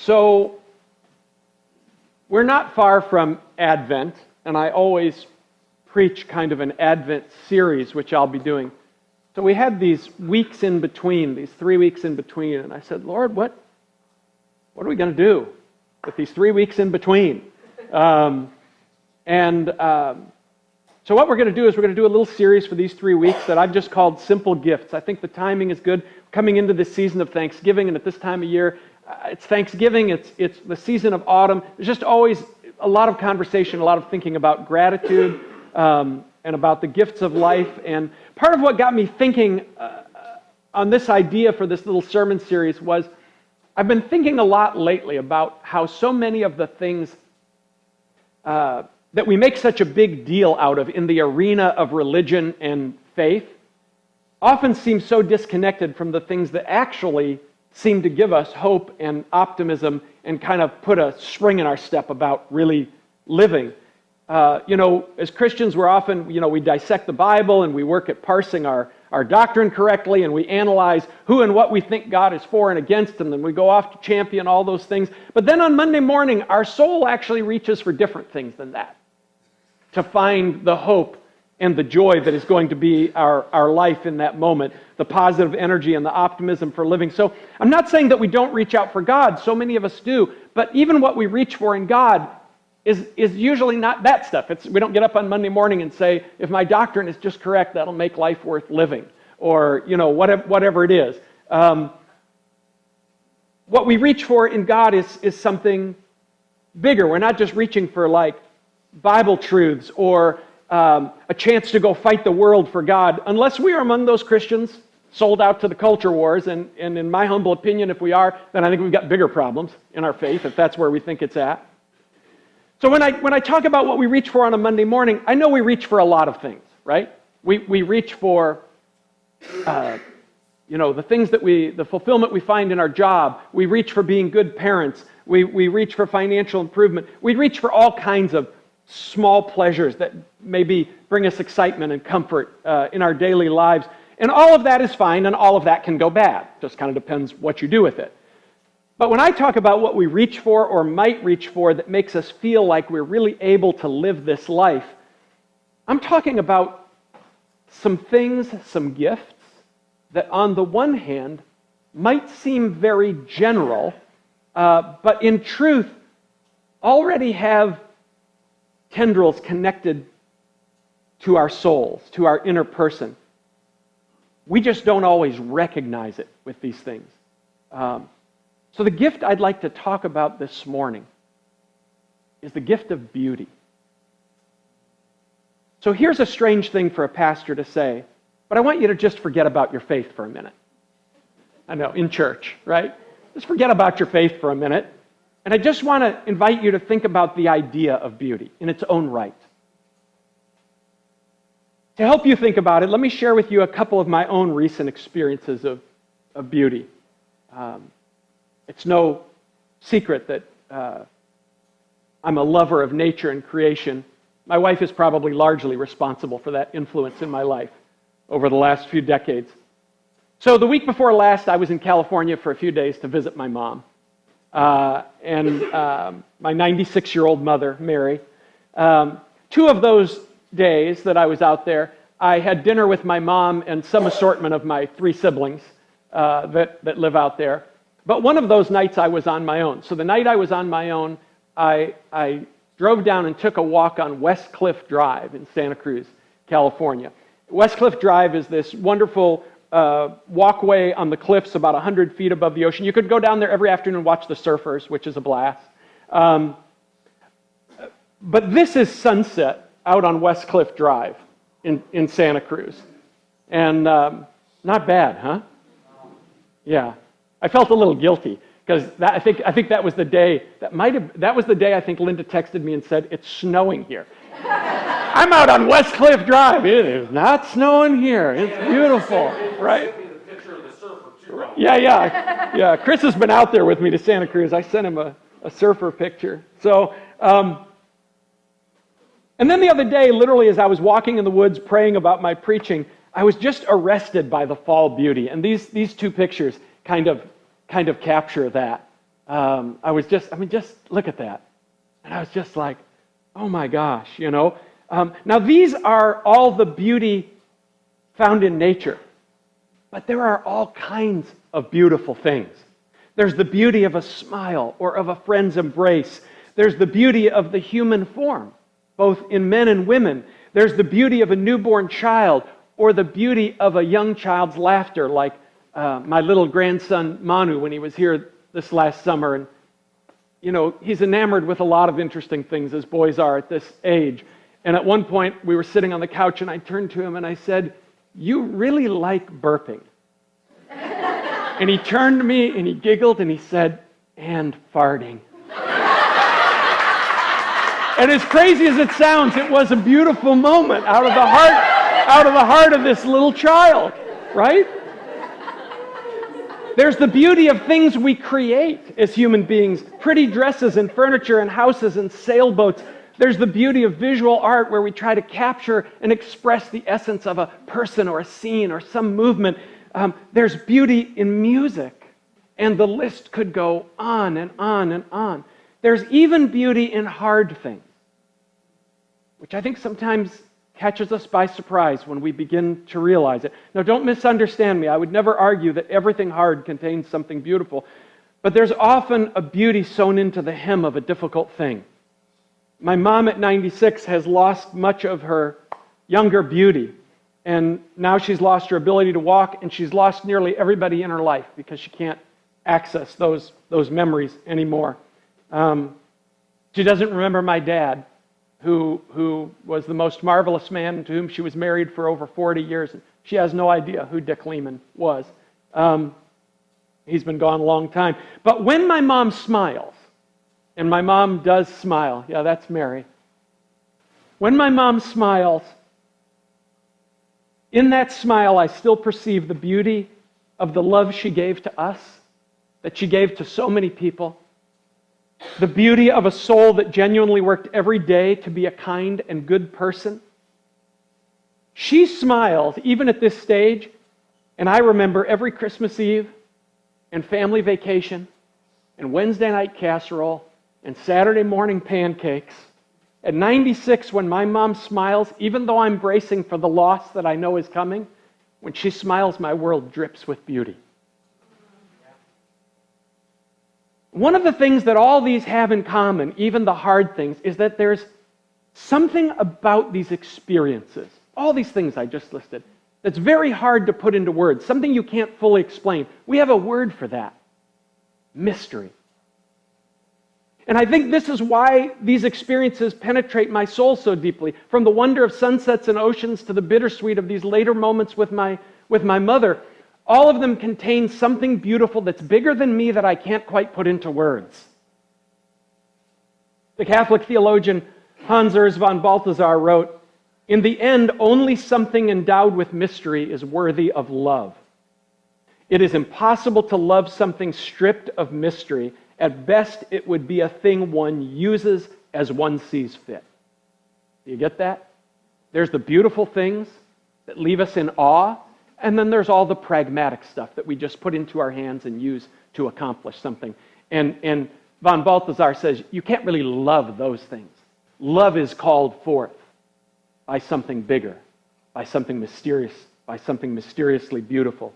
So, we're not far from Advent, and I always preach kind of an Advent series, which I'll be doing. So we had these weeks in between, these 3 weeks in between, and I said, Lord, what are we going to do with these 3 weeks in between? So what we're going to do is we're going to do a little series for these 3 weeks that I've just called Simple Gifts. I think the timing is good. Coming into this season of Thanksgiving, and at this time of year, it's Thanksgiving, it's the season of autumn. There's just always a lot of conversation, a lot of thinking about gratitude and about the gifts of life. And part of what got me thinking on this idea for this little sermon series was I've been thinking a lot lately about how so many of the things that we make such a big deal out of in the arena of religion and faith often seem so disconnected from the things that actually seem to give us hope and optimism and kind of put a spring in our step about really living. As Christians, we're often, we dissect the Bible and we work at parsing our doctrine correctly, and we analyze who and what we think God is for and against, and then we go off to champion all those things. But then on Monday morning, our soul actually reaches for different things than that, to find the hope and the joy that is going to be our life in that moment, the positive energy and the optimism for living. So I'm not saying that we don't reach out for God. So many of us do. But even what we reach for in God is usually not that stuff. We don't get up on Monday morning and say, if my doctrine is just correct, that'll make life worth living. Or, whatever it is. What we reach for in God is something bigger. We're not just reaching for like Bible truths or a chance to go fight the world for God, unless we are among those Christians sold out to the culture wars, and in my humble opinion, if we are, then I think we've got bigger problems in our faith, if that's where we think it's at. So when I talk about what we reach for on a Monday morning, I know we reach for a lot of things, right? We reach for, the things the fulfillment we find in our job. We reach for being good parents. We reach for financial improvement. We reach for all kinds of small pleasures that maybe bring us excitement and comfort in our daily lives. And all of that is fine, and all of that can go bad. Just kind of depends what you do with it. But when I talk about what we reach for or might reach for that makes us feel like we're really able to live this life, I'm talking about some things, some gifts, that on the one hand might seem very general, but in truth already have tendrils connected to our souls, to our inner person. We just don't always recognize it with these things. So the gift I'd like to talk about this morning is the gift of beauty. So here's a strange thing for a pastor to say, but I want you to just forget about your faith for a minute. I know, in church, right? Just forget about your faith for a minute. And I just want to invite you to think about the idea of beauty in its own right. To help you think about it, let me share with you a couple of my own recent experiences of beauty. It's no secret that I'm a lover of nature and creation. My wife is probably largely responsible for that influence in my life over the last few decades. So the week before last, I was in California for a few days to visit my mom. And my 96-year-old mother, Mary. 2 of those days that I was out there, I had dinner with my mom and some assortment of my 3 siblings that live out there. But one of those nights I was on my own. So the night I was on my own, I drove down and took a walk on West Cliff Drive in Santa Cruz, California. West Cliff Drive is this wonderful walkway on the cliffs about 100 feet above the ocean. You could go down there every afternoon and watch the surfers, which is a blast. But this is sunset out on West Cliff Drive in Santa Cruz. And not bad, huh? Yeah. I felt a little guilty because I think that was the day that was the day I think Linda texted me and said, "It's snowing here." I'm out on West Cliff Drive. It is not snowing here. It's beautiful, right? Yeah. Chris has been out there with me to Santa Cruz. I sent him a surfer picture. So, and then the other day, literally as I was walking in the woods praying about my preaching, I was just arrested by the fall beauty. And these 2 pictures kind of capture that. Just look at that. And I was just like, oh my gosh, you know. Now these are all the beauty found in nature, but there are all kinds of beautiful things. There's the beauty of a smile or of a friend's embrace. There's the beauty of the human form, both in men and women. There's the beauty of a newborn child or the beauty of a young child's laughter, like my little grandson Manu when he was here this last summer. And, you know, he's enamored with a lot of interesting things, as boys are at this age. And at one point, we were sitting on the couch, and I turned to him and I said, "You really like burping." And he turned to me and he giggled and he said, "And farting." And as crazy as it sounds, it was a beautiful moment out of the heart of this little child, right? There's the beauty of things we create as human beings, pretty dresses and furniture and houses and sailboats. There's the beauty of visual art where we try to capture and express the essence of a person or a scene or some movement. There's beauty in music, and the list could go on and on and on. There's even beauty in hard things, which I think sometimes catches us by surprise when we begin to realize it. Now, don't misunderstand me. I would never argue that everything hard contains something beautiful, but there's often a beauty sewn into the hem of a difficult thing. My mom at 96 has lost much of her younger beauty, and now she's lost her ability to walk, and she's lost nearly everybody in her life because she can't access those memories anymore. She doesn't remember my dad, who was the most marvelous man, to whom she was married for over 40 years. She has no idea who Dick Lehman was. He's been gone a long time. But when my mom smiles, and my mom does smile, yeah, that's Mary. When my mom smiles, in that smile I still perceive the beauty of the love she gave to us, that she gave to so many people. The beauty of a soul that genuinely worked every day to be a kind and good person. She smiles even at this stage, and I remember every Christmas Eve and family vacation and Wednesday night casserole and Saturday morning pancakes. At 96, when my mom smiles, even though I'm bracing for the loss that I know is coming, when she smiles, my world drips with beauty. One of the things that all these have in common, even the hard things, is that there's something about these experiences, all these things I just listed, that's very hard to put into words, something you can't fully explain. We have a word for that: mystery. And I think this is why these experiences penetrate my soul so deeply. From the wonder of sunsets and oceans to the bittersweet of these later moments with my mother, all of them contain something beautiful that's bigger than me that I can't quite put into words. The Catholic theologian Hans Urs von Balthasar wrote, "In the end, only something endowed with mystery is worthy of love. It is impossible to love something stripped of mystery. At best, it would be a thing one uses as one sees fit." Do you get that? There's the beautiful things that leave us in awe, and then there's all the pragmatic stuff that we just put into our hands and use to accomplish something. And von Balthasar says, you can't really love those things. Love is called forth by something bigger, by something mysterious, by something mysteriously beautiful.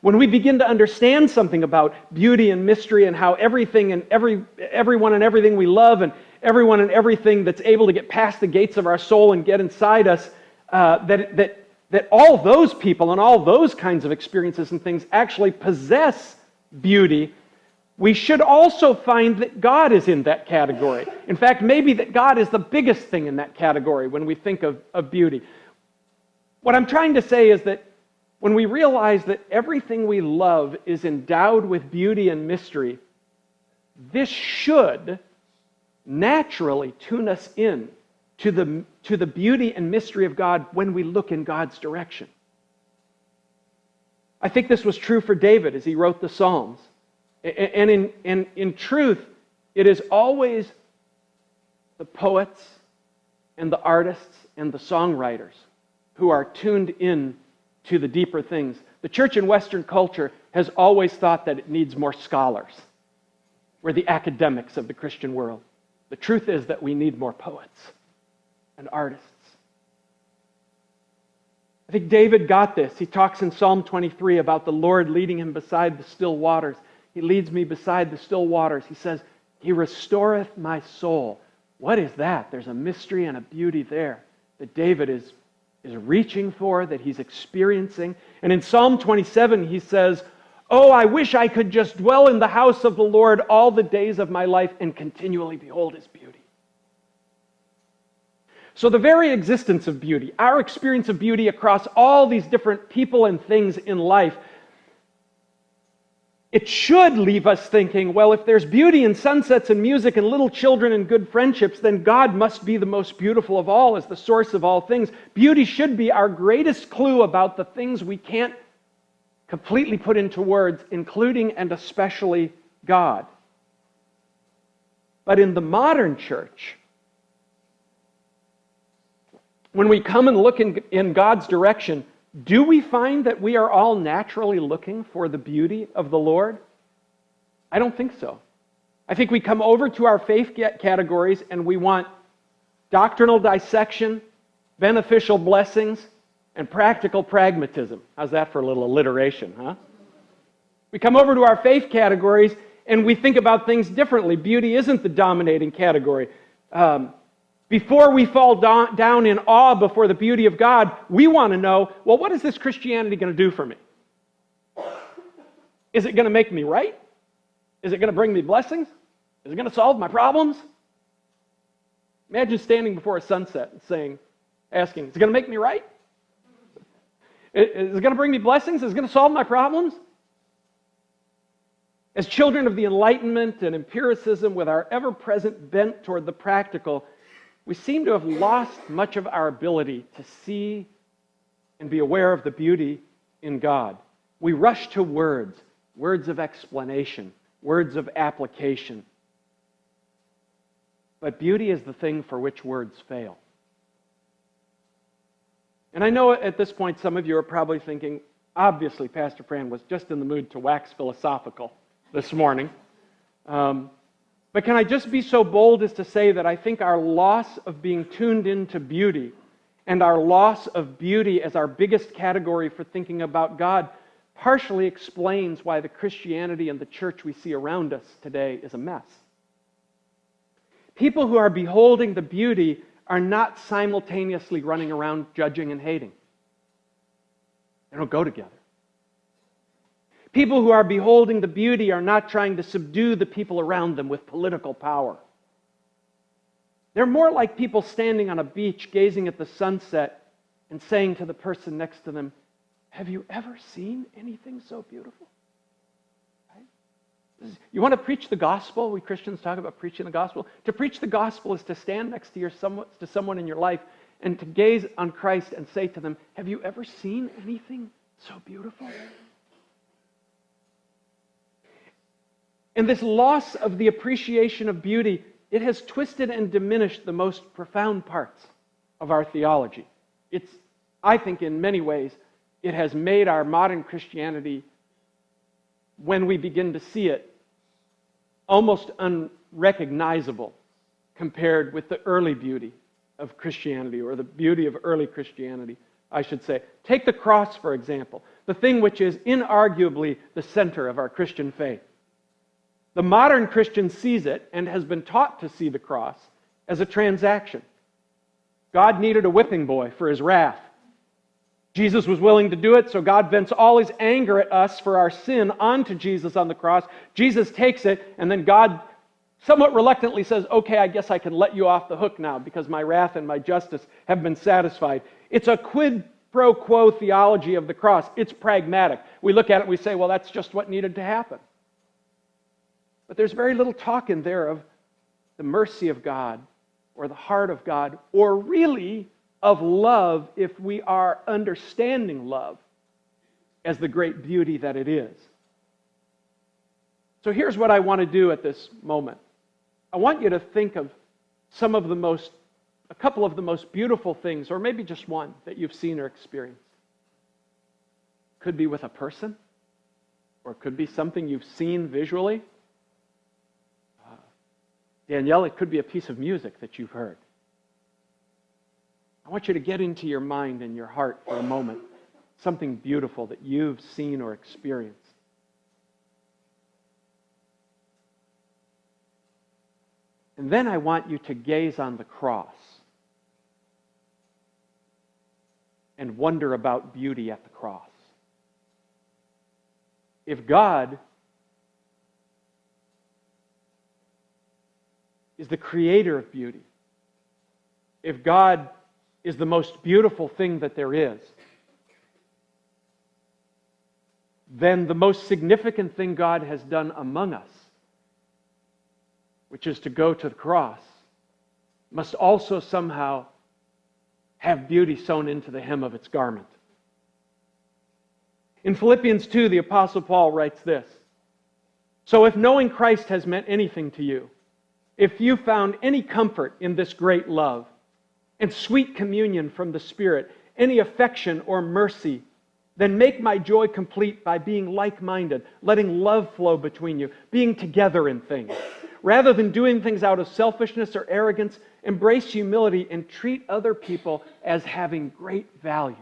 When we begin to understand something about beauty and mystery and how everything and everyone and everything we love and everyone and everything that's able to get past the gates of our soul and get inside us, that all those people and all those kinds of experiences and things actually possess beauty, we should also find that God is in that category. In fact, maybe that God is the biggest thing in that category when we think of beauty. What I'm trying to say is that when we realize that everything we love is endowed with beauty and mystery, this should naturally tune us in to the beauty and mystery of God when we look in God's direction. I think this was true for David as he wrote the Psalms. And in truth, it is always the poets and the artists and the songwriters who are tuned in to the deeper things. The church in Western culture has always thought that it needs more scholars. We're the academics of the Christian world. The truth is that we need more poets and artists. I think David got this. He talks in Psalm 23 about the Lord leading him beside the still waters. He leads me beside the still waters. He says, He restoreth my soul. What is that? There's a mystery and a beauty there that David is reaching for, that he's experiencing. And in Psalm 27, he says, Oh, I wish I could just dwell in the house of the Lord all the days of my life and continually behold His beauty. So the very existence of beauty, our experience of beauty across all these different people and things in life, it should leave us thinking, well, if there's beauty in sunsets and music and little children and good friendships, then God must be the most beautiful of all, as the source of all things. Beauty should be our greatest clue about the things we can't completely put into words, including and especially God. But in the modern church, when we come and look in God's direction, do we find that we are all naturally looking for the beauty of the Lord? I don't think so. I think we come over to our faith categories and we want doctrinal dissection, beneficial blessings, and practical pragmatism. How's that for a little alliteration, huh? We come over to our faith categories and we think about things differently. Beauty isn't the dominating category. Before we fall down in awe before the beauty of God, we want to know, well, what is this Christianity going to do for me? Is it going to make me right? Is it going to bring me blessings? Is it going to solve my problems? Imagine standing before a sunset and asking, is it going to make me right? Is it going to bring me blessings? Is it going to solve my problems? As children of the Enlightenment and empiricism, with our ever-present bent toward the practical, we seem to have lost much of our ability to see and be aware of the beauty in God. We rush to words of explanation, words of application. But beauty is the thing for which words fail. And I know at this point some of you are probably thinking, obviously Pastor Fran was just in the mood to wax philosophical this morning. But can I just be so bold as to say that I think our loss of being tuned into beauty and our loss of beauty as our biggest category for thinking about God partially explains why the Christianity and the church we see around us today is a mess. People who are beholding the beauty are not simultaneously running around judging and hating. They don't go together. People who are beholding the beauty are not trying to subdue the people around them with political power. They're more like people standing on a beach gazing at the sunset and saying to the person next to them, have you ever seen anything so beautiful? Right? You want to preach the gospel? We Christians talk about preaching the gospel. To preach the gospel is to stand next to someone in your life and to gaze on Christ and say to them, have you ever seen anything so beautiful? And this loss of the appreciation of beauty, it has twisted and diminished the most profound parts of our theology. I think in many ways, it has made our modern Christianity, when we begin to see it, almost unrecognizable compared with the early beauty of Christianity, or the beauty of early Christianity, I should say. Take the cross, for example, the thing which is inarguably the center of our Christian faith. The modern Christian sees it and has been taught to see the cross as a transaction. God needed a whipping boy for His wrath. Jesus was willing to do it, so God vents all His anger at us for our sin onto Jesus on the cross. Jesus takes it, and then God somewhat reluctantly says, okay, I guess I can let you off the hook now because my wrath and my justice have been satisfied. It's a quid pro quo theology of the cross. It's pragmatic. We look at it and we say, well, that's just what needed to happen. But there's very little talk in there of the mercy of God or the heart of God, or really of love if we are understanding love as the great beauty that it is. So here's what I want to do at this moment. I want you to think of a couple of the most beautiful things, or maybe just one, that you've seen or experienced. Could be with a person, or it could be something you've seen visually. Danielle, it could be a piece of music that you've heard. I want you to get into your mind and your heart for a moment something beautiful that you've seen or experienced. And then I want you to gaze on the cross and wonder about beauty at the cross. If God is the creator of beauty, if God is the most beautiful thing that there is, then the most significant thing God has done among us, which is to go to the cross, must also somehow have beauty sewn into the hem of its garment. In Philippians 2, the Apostle Paul writes this: "So if knowing Christ has meant anything to you, if you found any comfort in this great love, and sweet communion from the Spirit, any affection or mercy, then make my joy complete by being like-minded, letting love flow between you, being together in things. Rather than doing things out of selfishness or arrogance, embrace humility and treat other people as having great value."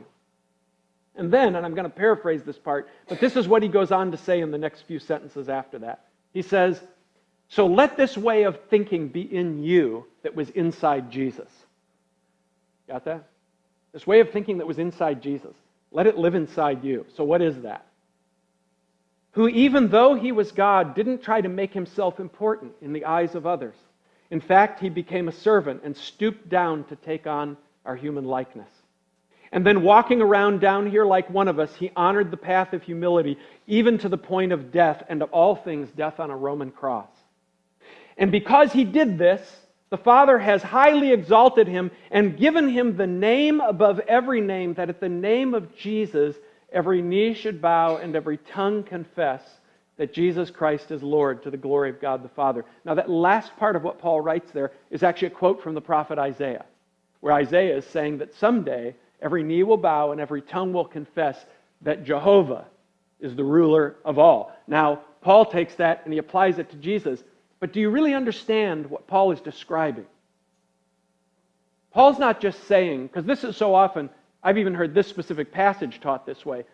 And then, and I'm going to paraphrase this part, but this is what he goes on to say in the next few sentences after that. He says, "So let this way of thinking be in you that was inside Jesus." Got that? This way of thinking that was inside Jesus. Let it live inside you. So what is that? "Who, even though he was God, didn't try to make himself important in the eyes of others. In fact, he became a servant and stooped down to take on our human likeness. And then walking around down here like one of us, he honored the path of humility, even to the point of death, and of all things, death on a Roman cross. And because he did this, the Father has highly exalted him and given him the name above every name, that at the name of Jesus every knee should bow and every tongue confess that Jesus Christ is Lord, to the glory of God the Father." Now that last part of what Paul writes there is actually a quote from the prophet Isaiah, where Isaiah is saying that someday every knee will bow and every tongue will confess that Jehovah is the ruler of all. Now, Paul takes that and he applies it to Jesus. But do you really understand what Paul is describing? Paul's not just saying, because this is so often, I've even heard this specific passage taught this way.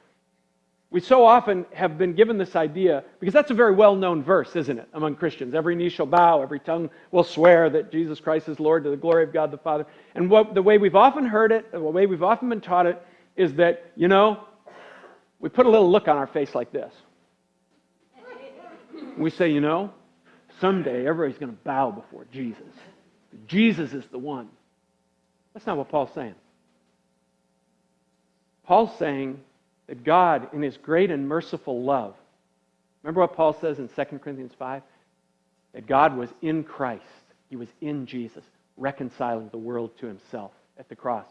We so often have been given this idea, because that's a very well-known verse, isn't it, among Christians? Every knee shall bow, every tongue will swear that Jesus Christ is Lord, to the glory of God the Father. And the way we've often heard it, the way we've often been taught it, is that, we put a little look on our face like this. We say, someday everybody's going to bow before Jesus. Jesus is the one. That's not what Paul's saying. Paul's saying that God, in his great and merciful love, remember what Paul says in 2 Corinthians 5? That God was in Christ. He was in Jesus, reconciling the world to himself at the cross.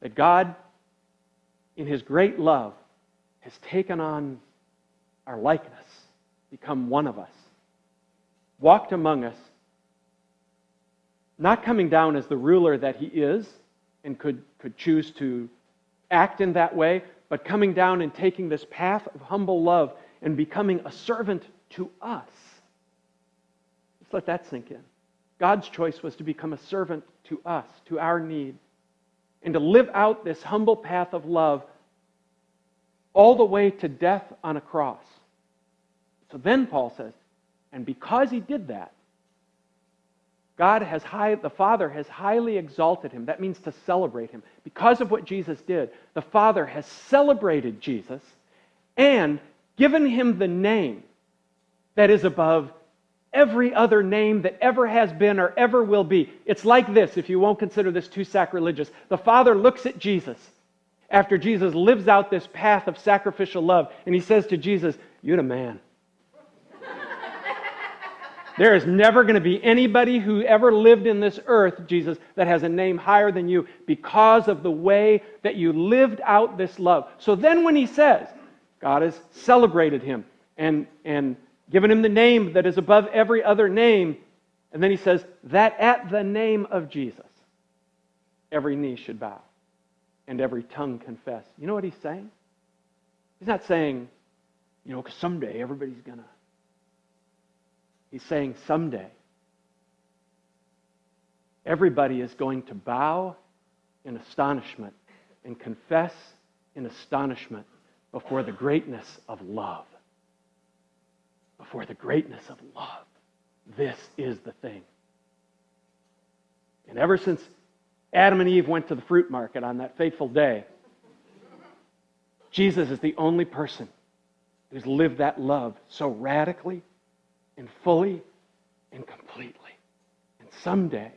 That God, in his great love, has taken on our likeness, become one of us, walked among us, not coming down as the ruler that he is and could choose to act in that way, but coming down and taking this path of humble love and becoming a servant to us. Let's let that sink in. God's choice was to become a servant to us, to our need, and to live out this humble path of love all the way to death on a cross. So then Paul says, and because he did that, the Father has highly exalted him. That means to celebrate him. Because of what Jesus did, the Father has celebrated Jesus and given him the name that is above every other name that ever has been or ever will be. It's like this, if you won't consider this too sacrilegious. The Father looks at Jesus after Jesus lives out this path of sacrificial love, and he says to Jesus, "You're the man. There is never going to be anybody who ever lived in this earth, Jesus, that has a name higher than you because of the way that you lived out this love." So then when he says, God has celebrated him and given him the name that is above every other name, and then he says that at the name of Jesus, every knee should bow and every tongue confess. You know what he's saying? He's not saying, because someday everybody's going to. He's saying someday everybody is going to bow in astonishment and confess in astonishment before the greatness of love. Before the greatness of love. This is the thing. And ever since Adam and Eve went to the fruit market on that fateful day, Jesus is the only person who's lived that love so radically and fully and completely. And someday,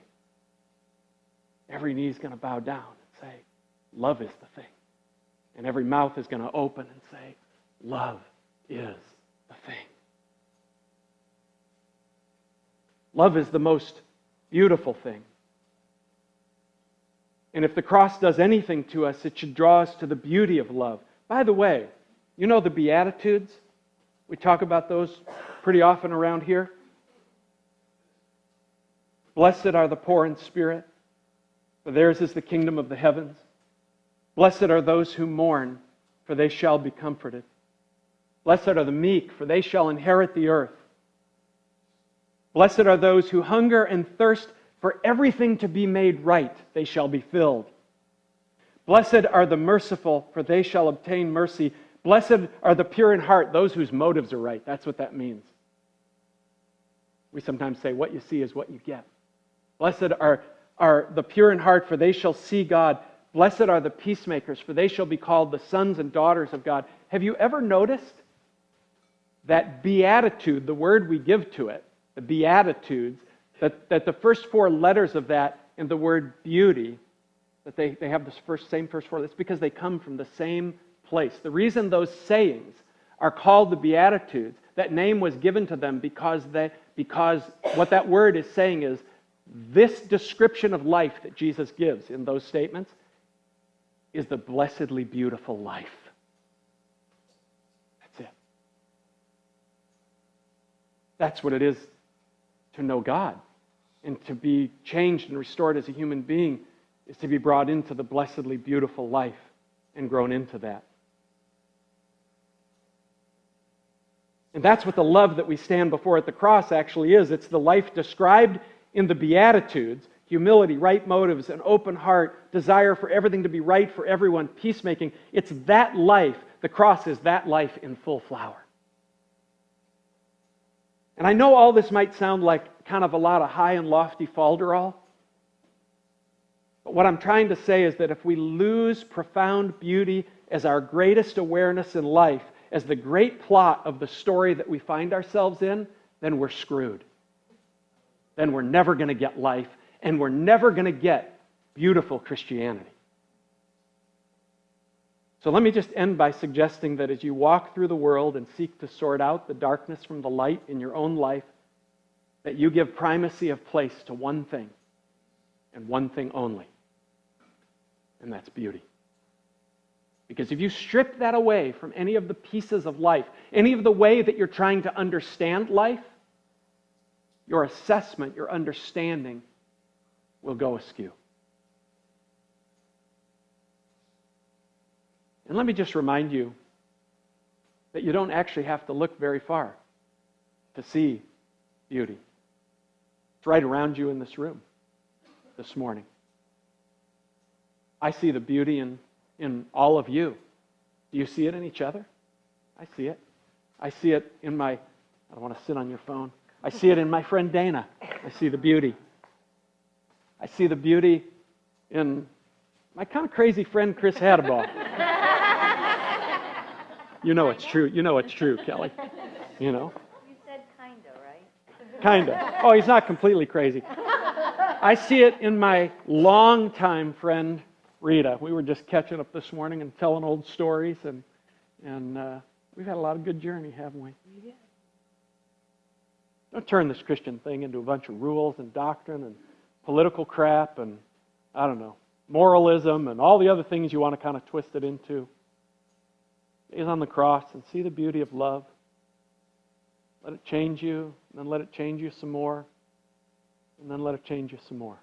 every knee is going to bow down and say, love is the thing. And every mouth is going to open and say, love is the thing. Love is the most beautiful thing. And if the cross does anything to us, it should draw us to the beauty of love. By the way, you know the Beatitudes? We talk about those pretty often around here. Blessed are the poor in spirit, for theirs is the kingdom of the heavens. Blessed are those who mourn, for they shall be comforted. Blessed are the meek, for they shall inherit the earth. Blessed are those who hunger and thirst for everything to be made right, they shall be filled. Blessed are the merciful, for they shall obtain mercy. Blessed are the pure in heart, those whose motives are right. That's what that means. We sometimes say, what you see is what you get. Blessed are the pure in heart, for they shall see God. Blessed are the peacemakers, for they shall be called the sons and daughters of God. Have you ever noticed that beatitude, the word we give to it, the Beatitudes, that the first four letters of that in the word beauty, that they have the same first four, that's because they come from the same place. The reason those sayings are called the Beatitudes, that name was given to them because what that word is saying is this description of life that Jesus gives in those statements is the blessedly beautiful life. That's it. That's what it is to know God. And to be changed and restored as a human being is to be brought into the blessedly beautiful life and grown into that. And that's what the love that we stand before at the cross actually is. It's the life described in the Beatitudes: humility, right motives, an open heart, desire for everything to be right for everyone, peacemaking. It's that life. The cross is that life in full flower. And I know all this might sound like kind of a lot of high and lofty falderall. But what I'm trying to say is that if we lose profound beauty as our greatest awareness in life, as the great plot of the story that we find ourselves in, then we're screwed. Then we're never going to get life, and we're never going to get beautiful Christianity. So let me just end by suggesting that as you walk through the world and seek to sort out the darkness from the light in your own life, that you give primacy of place to one thing, and one thing only, and that's beauty. Because if you strip that away from any of the pieces of life, any of the way that you're trying to understand life, your assessment, your understanding will go askew. And let me just remind you that you don't actually have to look very far to see beauty. It's right around you in this room this morning. I see the beauty in all of you. Do you see it in each other? I see it. I see it in my, I don't want to sit on your phone. I see it in my friend Dana. I see the beauty. I see the beauty in my kind of crazy friend Chris Hadaball. You know it's true. You know it's true, Kelly. You know. You said kinda, right? Kinda. Oh, he's not completely crazy. I see it in my longtime friend Rita. We were just catching up this morning and telling old stories, and we've had a lot of good journey, haven't we? Yeah. Don't turn this Christian thing into a bunch of rules and doctrine and political crap and, I don't know, moralism and all the other things you want to kind of twist it into. Gaze on the cross and see the beauty of love. Let it change you, and then let it change you some more, and then let it change you some more.